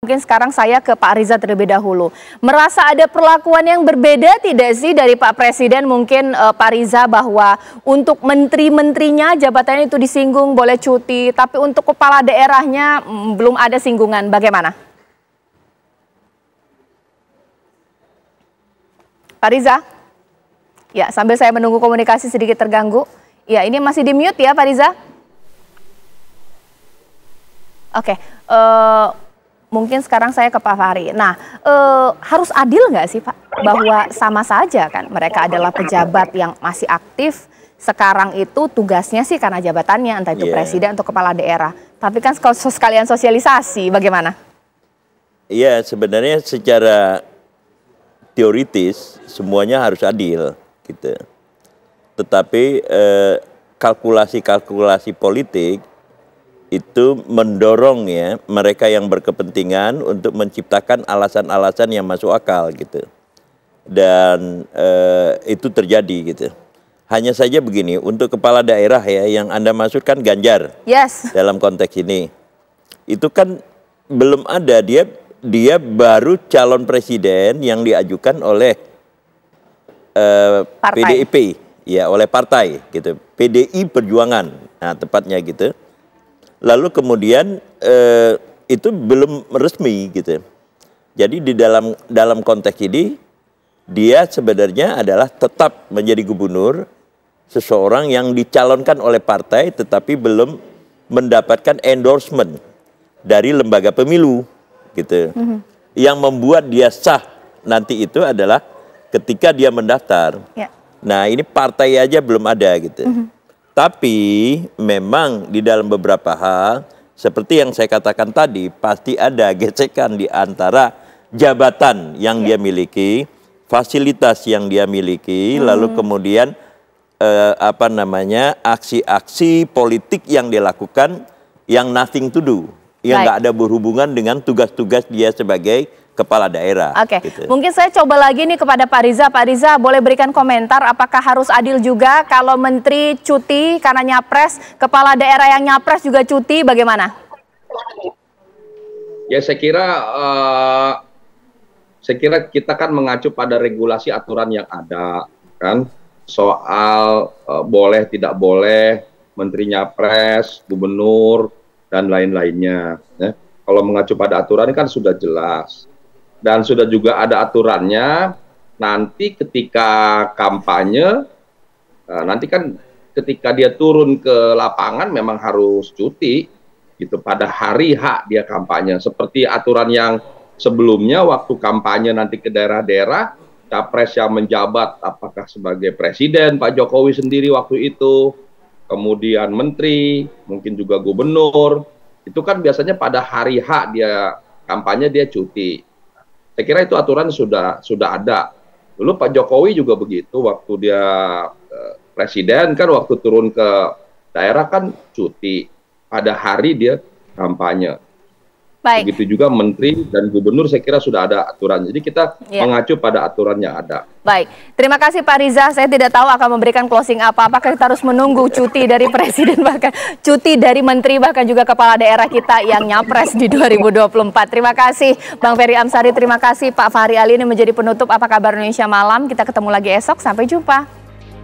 Mungkin sekarang saya ke Pak Riza terlebih dahulu. Merasa ada perlakuan yang berbeda tidak sih dari Pak Presiden mungkin Pak Riza bahwa untuk menteri-menterinya jabatannya itu disinggung boleh cuti, tapi untuk kepala daerahnya belum ada singgungan. Bagaimana? Pak Riza? Ya, sambil saya menunggu komunikasi sedikit terganggu. Ya, ini masih di mute ya Pak Riza? Oke, mungkin sekarang saya ke Pak Fahri. Nah, harus adil nggak sih Pak? Bahwa sama saja kan mereka adalah pejabat yang masih aktif. Sekarang itu tugasnya sih karena jabatannya, entah itu presiden atau kepala daerah. Tapi kan sekalian sosialisasi, bagaimana? Iya, sebenarnya secara teoritis semuanya harus adil, gitu. Tetapi kalkulasi-kalkulasi politik itu mendorong ya mereka yang berkepentingan untuk menciptakan alasan-alasan yang masuk akal gitu, dan itu terjadi gitu. Hanya saja begini, untuk kepala daerah ya yang Anda maksudkan Ganjar, dalam konteks ini itu kan belum ada, dia baru calon presiden yang diajukan oleh PDIP ya, oleh partai gitu, PDI Perjuangan, nah tepatnya gitu. Lalu kemudian itu belum resmi gitu. Jadi di dalam konteks ini dia sebenarnya adalah tetap menjadi gubernur, seseorang yang dicalonkan oleh partai tetapi belum mendapatkan endorsement dari lembaga pemilu gitu. Yang membuat dia sah nanti itu adalah ketika dia mendaftar. Nah, ini partai aja belum ada gitu. Tapi memang di dalam beberapa hal, seperti yang saya katakan tadi, pasti ada gesekan di antara jabatan yang dia miliki, fasilitas yang dia miliki, lalu kemudian aksi-aksi politik yang dilakukan yang nothing to do, yang nggak ada berhubungan dengan tugas-tugas dia sebagai kepala daerah. Oke, gitu. Mungkin saya coba lagi nih kepada Pak Riza. Pak Riza boleh berikan komentar apakah harus adil juga kalau menteri cuti karena nyapres, kepala daerah yang nyapres juga cuti, bagaimana? Ya saya kira kita kan mengacu pada regulasi aturan yang ada kan, soal boleh tidak boleh menteri nyapres, gubernur dan lain-lainnya. Ya. Kalau mengacu pada aturan kan sudah jelas. Dan sudah juga ada aturannya, nanti ketika kampanye, nanti kan ketika dia turun ke lapangan memang harus cuti, gitu, pada hari H dia kampanye. Seperti aturan yang sebelumnya waktu kampanye nanti ke daerah-daerah, capres yang menjabat apakah sebagai presiden, Pak Jokowi sendiri waktu itu, kemudian menteri, mungkin juga gubernur, itu kan biasanya pada hari H dia kampanye dia cuti. Saya kira itu aturan sudah ada. Dulu Pak Jokowi juga begitu, waktu dia presiden kan waktu turun ke daerah kan cuti, pada hari dia kampanye. Begitu juga menteri dan gubernur saya kira sudah ada aturan. Jadi kita mengacu pada aturan yang ada. Baik, terima kasih Pak Riza. Saya tidak tahu akan memberikan closing apa. Apakah kita harus menunggu cuti dari presiden, bahkan cuti dari menteri, bahkan juga kepala daerah kita yang nyapres di 2024. Terima kasih Bang Ferry Amsari, terima kasih Pak Fahri Ali. Ini menjadi penutup Apa Kabar Indonesia Malam. Kita ketemu lagi esok, sampai jumpa.